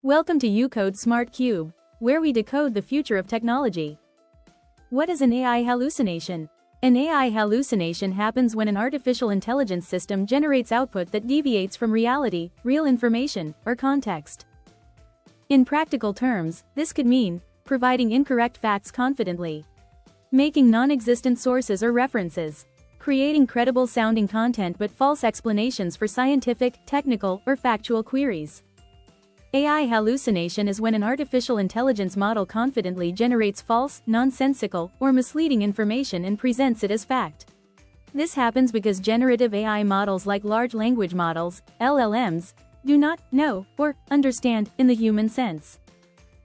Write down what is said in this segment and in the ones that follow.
Welcome to UCode Smart Cube, where we decode the future of technology. What is an AI hallucination? An AI hallucination happens when an artificial intelligence system generates output that deviates from reality, real information, or context. In practical terms, this could mean providing incorrect facts confidently, making non-existent sources or references, creating credible-sounding content but false explanations for scientific, technical, or factual queries. AI hallucination is when an artificial intelligence model confidently generates false, nonsensical, or misleading information and presents it as fact. This happens because generative AI models like large language models, LLMs, do not know or understand in the human sense.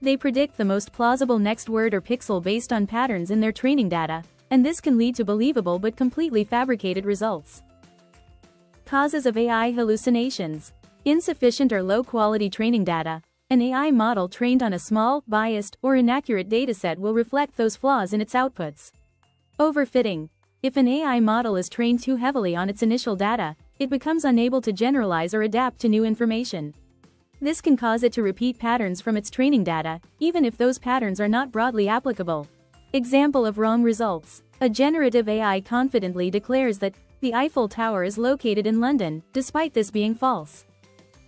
They predict the most plausible next word or pixel based on patterns in their training data, and this can lead to believable but completely fabricated results. Causes of AI hallucinations. Insufficient or low-quality training data. An AI model trained on a small, biased, or inaccurate dataset will reflect those flaws in its outputs. Overfitting. If an AI model is trained too heavily on its initial data, it becomes unable to generalize or adapt to new information. This can cause it to repeat patterns from its training data, even if those patterns are not broadly applicable. Example of wrong results. A generative AI confidently declares that the Eiffel Tower is located in London, despite this being false.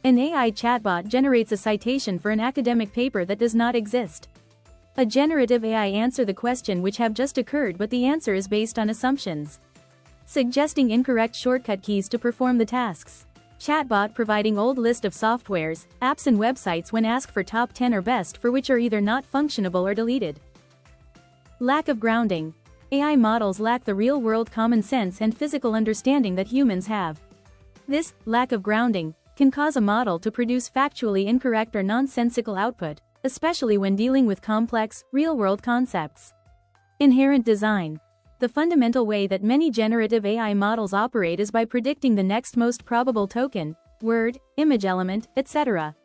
An AI chatbot generates a citation for an academic paper that does not exist. A generative AI answers the question which have just occurred, but the answer is based on assumptions, suggesting incorrect shortcut keys to perform the tasks. Chatbot providing old list of softwares, apps and websites when asked for top 10 or best for which are either not functionable or deleted. Lack of grounding. AI models lack the real-world common sense and physical understanding that humans have. This lack of grounding can cause a model to produce factually incorrect or nonsensical output, especially when dealing with complex, real-world concepts. Inherent design. The fundamental way that many generative AI models operate is by predicting the next most probable token, word, image element, etc.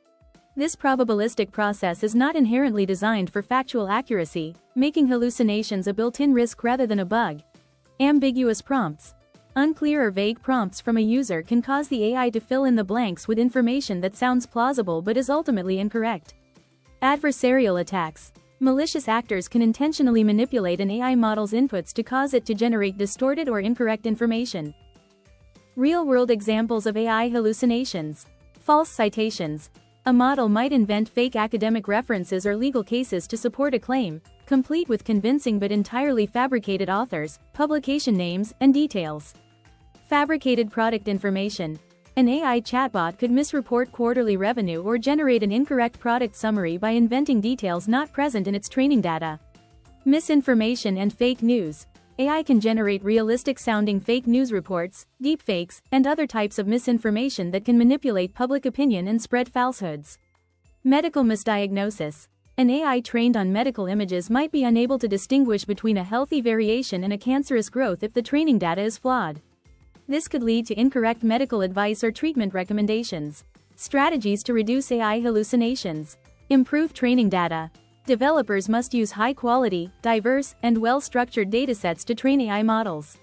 This probabilistic process is not inherently designed for factual accuracy, making hallucinations a built-in risk rather than a bug. Ambiguous prompts. Unclear or vague prompts from a user can cause the AI to fill in the blanks with information that sounds plausible but is ultimately incorrect. Adversarial attacks. Malicious actors can intentionally manipulate an AI model's inputs to cause it to generate distorted or incorrect information. Real-world examples of AI hallucinations. False citations. A model might invent fake academic references or legal cases to support a claim, complete with convincing but entirely fabricated authors, publication names, and details. Fabricated product information. An AI chatbot could misreport quarterly revenue or generate an incorrect product summary by inventing details not present in its training data. Misinformation and fake news. AI can generate realistic-sounding fake news reports, deepfakes, and other types of misinformation that can manipulate public opinion and spread falsehoods. Medical misdiagnosis. An AI trained on medical images might be unable to distinguish between a healthy variation and a cancerous growth if the training data is flawed. This could lead to incorrect medical advice or treatment recommendations. Strategies to reduce AI hallucinations. Improve training data. Developers must use high-quality, diverse, and well-structured datasets to train AI models.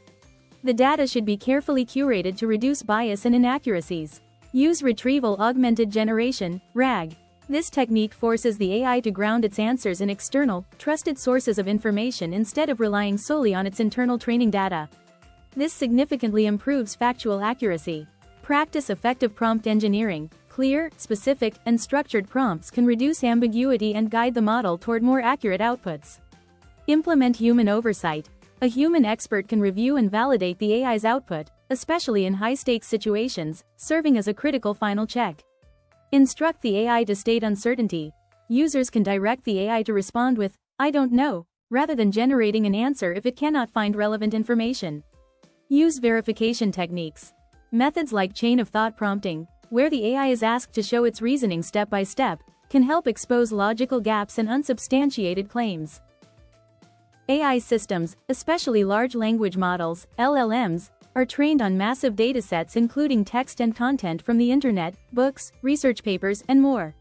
The data should be carefully curated to reduce bias and inaccuracies. Use Retrieval Augmented Generation, RAG. This technique forces the AI to ground its answers in external, trusted sources of information instead of relying solely on its internal training data. This significantly improves factual accuracy. Practice effective prompt engineering. Clear, specific, and structured prompts can reduce ambiguity and guide the model toward more accurate outputs. Implement human oversight. A human expert can review and validate the AI's output, especially in high-stakes situations, serving as a critical final check. Instruct the AI to state uncertainty. Users can direct the AI to respond with, "I don't know," rather than generating an answer if it cannot find relevant information. Use verification techniques. Methods like chain of thought prompting, where the AI is asked to show its reasoning step by step, can help expose logical gaps and unsubstantiated claims. AI systems, especially large language models, LLMs, are trained on massive datasets including text and content from the internet, books, research papers, and more.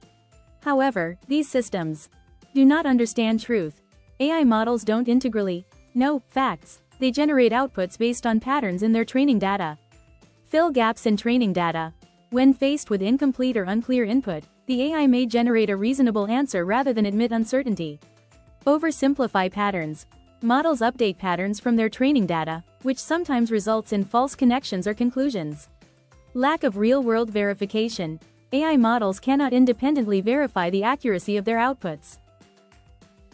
However, these systems do not understand truth. AI models don't integrally know facts. They generate outputs based on patterns in their training data. Fill gaps in training data. When faced with incomplete or unclear input, the AI may generate a reasonable answer rather than admit uncertainty. Oversimplify patterns. Models update patterns from their training data, which sometimes results in false connections or conclusions. Lack of real-world verification. AI models cannot independently verify the accuracy of their outputs.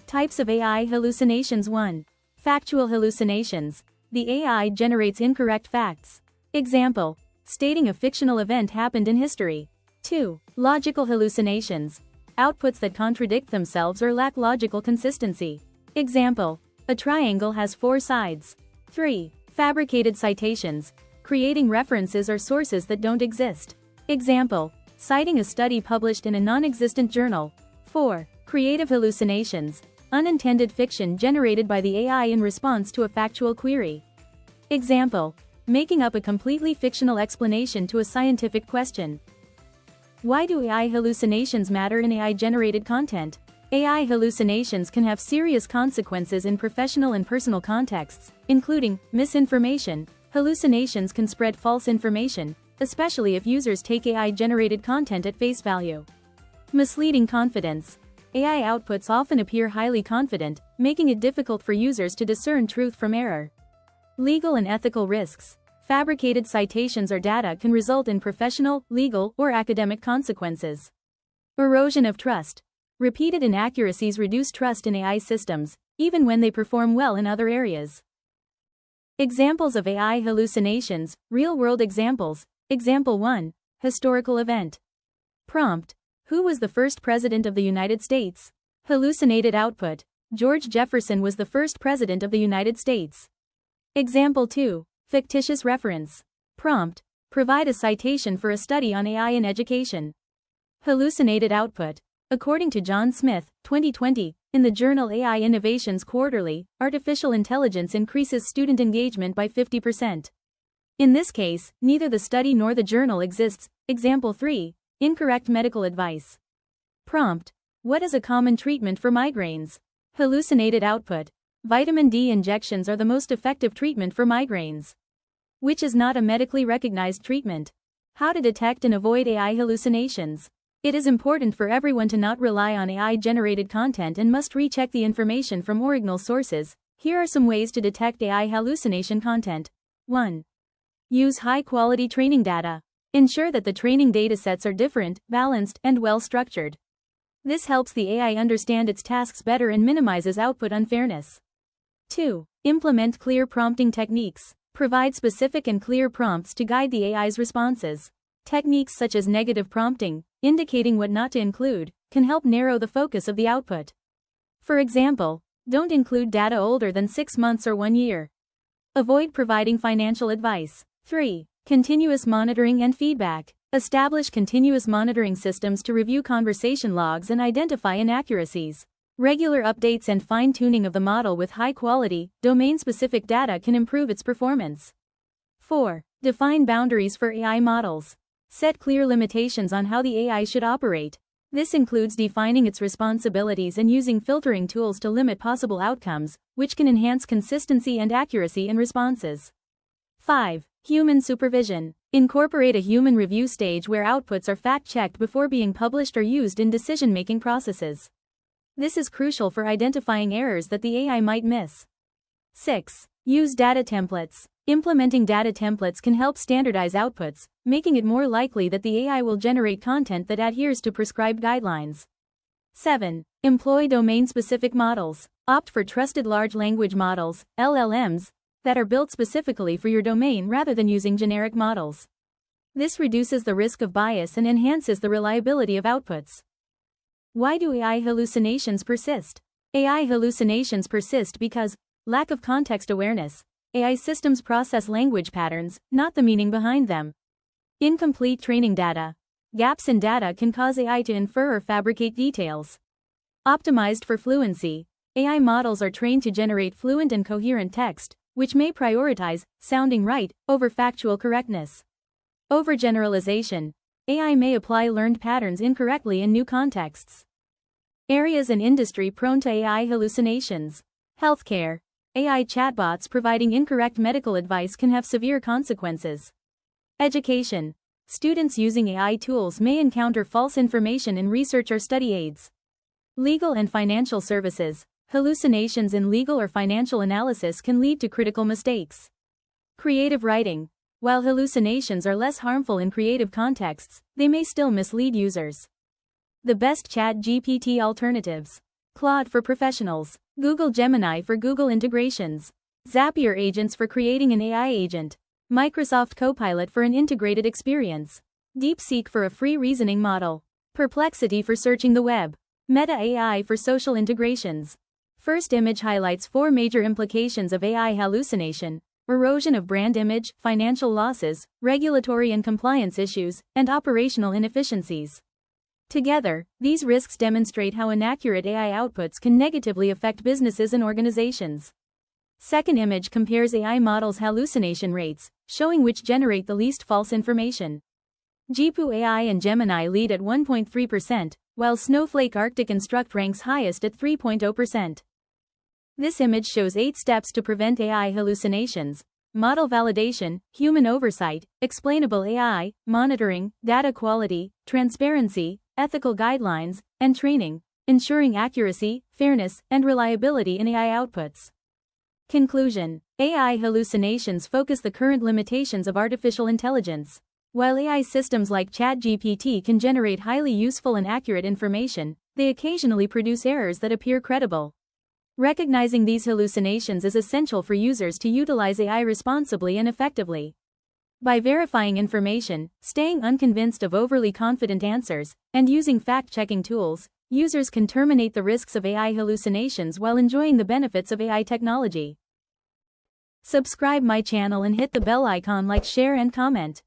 Types of AI hallucinations. 1. Factual hallucinations. The AI generates incorrect facts. Example: stating a fictional event happened in history. 2. Logical hallucinations. Outputs that contradict themselves or lack logical consistency. Example: a triangle has 4 sides. 3. Fabricated citations. Creating references or sources that don't exist. Example: citing a study published in a non-existent journal. 4. Creative hallucinations. Unintended fiction generated by the AI in response to a factual query. Example: making up a completely fictional explanation to a scientific question. Why do AI hallucinations matter in AI-generated content? AI hallucinations can have serious consequences in professional and personal contexts, including misinformation. Hallucinations can spread false information, especially if users take AI-generated content at face value. Misleading confidence. AI outputs often appear highly confident, making it difficult for users to discern truth from error. Legal and ethical risks. Fabricated citations or data can result in professional, legal, or academic consequences. Erosion of trust. Repeated inaccuracies reduce trust in AI systems, even when they perform well in other areas. Examples of AI hallucinations. Real-world examples. Example 1. Historical event. Prompt: who was the first president of the United States? Hallucinated output: George Jefferson was the first president of the United States. Example 2. Fictitious reference. Prompt: provide a citation for a study on AI in education. Hallucinated output: according to John Smith, 2020, in the journal AI Innovations Quarterly, artificial intelligence increases student engagement by 50%. In this case, neither the study nor the journal exists. Example 3. Incorrect medical advice. Prompt: what is a common treatment for migraines? Hallucinated output: vitamin D injections are the most effective treatment for migraines. Which is not a medically recognized treatment. How to detect and avoid AI hallucinations. It is important for everyone to not rely on AI-generated content and must recheck the information from original sources. Here are some ways to detect AI hallucination content. 1. Use high-quality training data. Ensure that the training datasets are different, balanced, and well-structured. This helps the AI understand its tasks better and minimizes output unfairness. 2. Implement clear prompting techniques. Provide specific and clear prompts to guide the AI's responses. Techniques such as negative prompting, indicating what not to include, can help narrow the focus of the output. For example, don't include data older than 6 months or 1 year. Avoid providing financial advice. 3. Continuous monitoring and feedback. Establish continuous monitoring systems to review conversation logs and identify inaccuracies. Regular updates and fine-tuning of the model with high-quality, domain-specific data can improve its performance. 4. Define boundaries for AI models. Set clear limitations on how the AI should operate. This includes defining its responsibilities and using filtering tools to limit possible outcomes, which can enhance consistency and accuracy in responses. 5. Human supervision. Incorporate a human review stage where outputs are fact-checked before being published or used in decision-making processes. This is crucial for identifying errors that the AI might miss. 6. Use data templates. Implementing data templates can help standardize outputs, making it more likely that the AI will generate content that adheres to prescribed guidelines. 7. Employ domain-specific models. Opt for trusted large language models, LLMs, that are built specifically for your domain rather than using generic models. This reduces the risk of bias and enhances the reliability of outputs. Why do AI hallucinations persist? AI hallucinations persist because lack of context awareness. AI systems process language patterns, not the meaning behind them. Incomplete training data. Gaps in data can cause AI to infer or fabricate details. Optimized for fluency. AI models are trained to generate fluent and coherent text, which may prioritize sounding right over factual correctness. Overgeneralization. AI may apply learned patterns incorrectly in new contexts. Areas and industry prone to AI hallucinations. Healthcare. AI chatbots providing incorrect medical advice can have severe consequences. Education. students using AI tools may encounter false information in research or study aids. Legal and financial services. Hallucinations in legal or financial analysis can lead to critical mistakes. Creative writing. While hallucinations are less harmful in creative contexts, they may still mislead users. The best ChatGPT alternatives. Claude for professionals. Google Gemini for Google integrations. Zapier agents for creating an AI agent. Microsoft Copilot for an integrated experience. DeepSeek for a free reasoning model. Perplexity for searching the web. Meta AI for social integrations. First image highlights 4 major implications of AI hallucination: erosion of brand image, financial losses, regulatory and compliance issues, and operational inefficiencies. Together, these risks demonstrate how inaccurate AI outputs can negatively affect businesses and organizations. Second image compares AI models' hallucination rates, showing which generate the least false information. GPU AI and Gemini lead at 1.3%, while Snowflake Arctic Instruct ranks highest at 3.0%. This image shows 8 steps to prevent AI hallucinations: model validation, human oversight, explainable AI, monitoring, data quality, transparency, ethical guidelines, and training, ensuring accuracy, fairness, and reliability in AI outputs. Conclusion: AI hallucinations focus the current limitations of artificial intelligence. While AI systems like ChatGPT can generate highly useful and accurate information, they occasionally produce errors that appear credible. Recognizing these hallucinations is essential for users to utilize AI responsibly and effectively. By verifying information, staying unconvinced of overly confident answers, and using fact-checking tools, users can terminate the risks of AI hallucinations while enjoying the benefits of AI technology. Subscribe my channel and hit the bell icon, like, share and comment.